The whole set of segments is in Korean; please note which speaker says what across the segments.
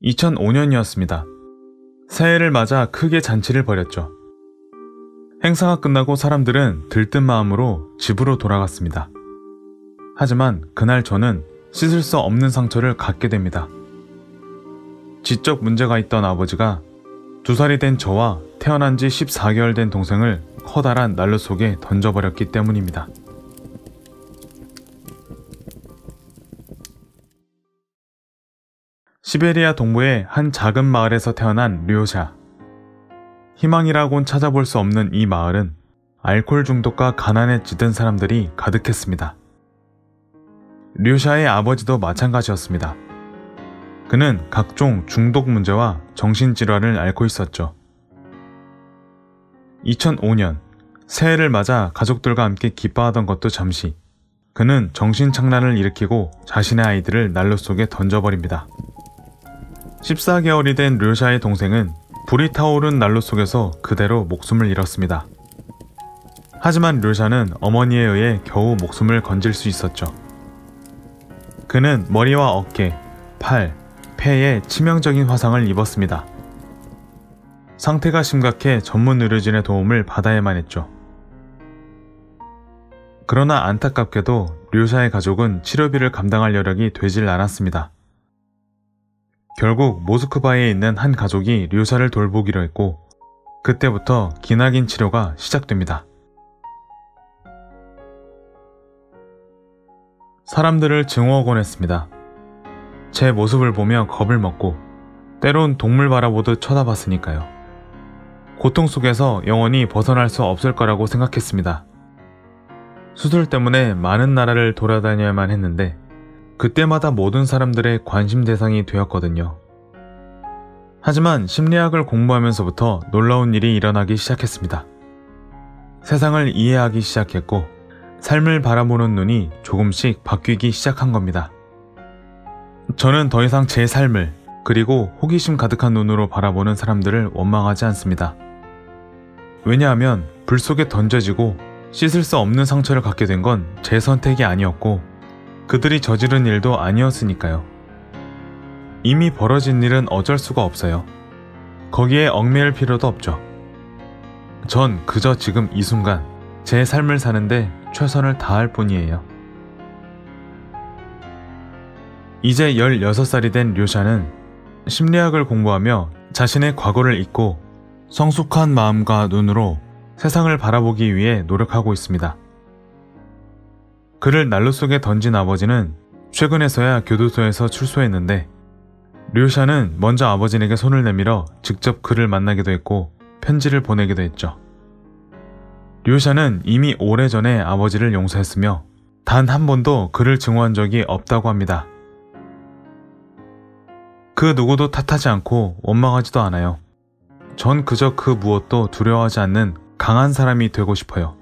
Speaker 1: 2005년이었습니다. 새해를 맞아 크게 잔치를 벌였죠. 행사가 끝나고 사람들은 들뜬 마음으로 집으로 돌아갔습니다. 하지만 그날 저는 씻을 수 없는 상처를 갖게 됩니다. 지적 문제가 있던 아버지가 2살이 된 저와 태어난 지 14개월 된 동생을 커다란 난로 속에 던져버렸기 때문입니다. 시베리아 동부의 한 작은 마을에서 태어난 류샤. 희망이라곤 찾아볼 수 없는 이 마을은 알코올 중독과 가난에 찌든 사람들이 가득했습니다. 류샤의 아버지도 마찬가지였습니다. 그는 각종 중독 문제와 정신질환을 앓고 있었죠. 2005년 새해를 맞아 가족들과 함께 기뻐하던 것도 잠시 그는 정신착란을 일으키고 자신의 아이들을 난로 속에 던져버립니다. 14개월이 된 류샤의 동생은 불이 타오른 난로 속에서 그대로 목숨을 잃었습니다. 하지만 류샤는 어머니에 의해 겨우 목숨을 건질 수 있었죠. 그는 머리와 어깨, 팔, 폐에 치명적인 화상을 입었습니다. 상태가 심각해 전문 의료진의 도움을 받아야만 했죠. 그러나 안타깝게도 류샤의 가족은 치료비를 감당할 여력이 되질 않았습니다. 결국 모스크바에 있는 한 가족이 류샤를 돌보기로 했고 그때부터 기나긴 치료가 시작됩니다. 사람들을 증오하곤 했습니다. 제 모습을 보며 겁을 먹고 때론 동물 바라보듯 쳐다봤으니까요. 고통 속에서 영원히 벗어날 수 없을 거라고 생각했습니다. 수술 때문에 많은 나라를 돌아다녀야만 했는데 그때마다 모든 사람들의 관심 대상이 되었거든요. 하지만 심리학을 공부하면서부터 놀라운 일이 일어나기 시작했습니다. 세상을 이해하기 시작했고 삶을 바라보는 눈이 조금씩 바뀌기 시작한 겁니다. 저는 더 이상 제 삶을 그리고 호기심 가득한 눈으로 바라보는 사람들을 원망하지 않습니다. 왜냐하면 불 속에 던져지고 씻을 수 없는 상처를 갖게 된 건 제 선택이 아니었고 그들이 저지른 일도 아니었으니까요. 이미 벌어진 일은 어쩔 수가 없어요. 거기에 얽매일 필요도 없죠. 전 그저 지금 이 순간 제 삶을 사는데 최선을 다할 뿐이에요. 이제 16살이 된 류샤는 심리학을 공부하며 자신의 과거를 잊고 성숙한 마음과 눈으로 세상을 바라보기 위해 노력하고 있습니다. 그를 난로 속에 던진 아버지는 최근에서야 교도소에서 출소했는데 류샤는 먼저 아버지에게 손을 내밀어 직접 그를 만나기도 했고 편지를 보내기도 했죠. 류샤는 이미 오래전에 아버지를 용서했으며 단 한 번도 그를 증오한 적이 없다고 합니다. 그 누구도 탓하지 않고 원망하지도 않아요. 전 그저 그 무엇도 두려워하지 않는 강한 사람이 되고 싶어요.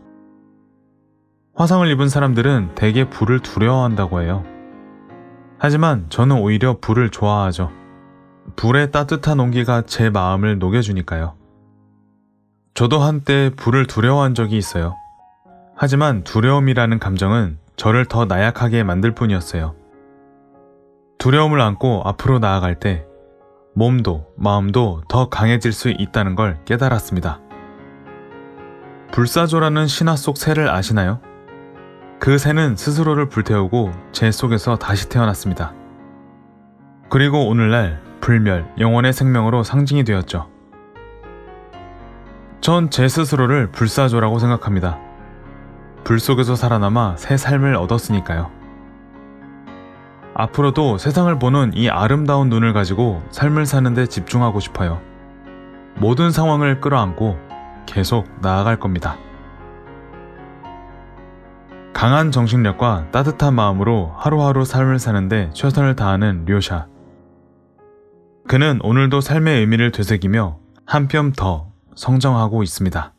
Speaker 1: 화상을 입은 사람들은 대개 불을 두려워한다고 해요. 하지만 저는 오히려 불을 좋아하죠. 불의 따뜻한 온기가 제 마음을 녹여주니까요. 저도 한때 불을 두려워한 적이 있어요. 하지만 두려움이라는 감정은 저를 더 나약하게 만들 뿐이었어요. 두려움을 안고 앞으로 나아갈 때 몸도 마음도 더 강해질 수 있다는 걸 깨달았습니다. 불사조라는 신화 속 새를 아시나요? 그 새는 스스로를 불태우고 제 속에서 다시 태어났습니다. 그리고 오늘날 불멸, 영원의 생명으로 상징이 되었죠. 전 제 스스로를 불사조라고 생각합니다. 불 속에서 살아남아 새 삶을 얻었으니까요. 앞으로도 세상을 보는 이 아름다운 눈을 가지고 삶을 사는 데 집중하고 싶어요. 모든 상황을 끌어안고 계속 나아갈 겁니다. 강한 정신력과 따뜻한 마음으로 하루하루 삶을 사는데 최선을 다하는 류샤. 그는 오늘도 삶의 의미를 되새기며 한 뼘 더 성장하고 있습니다.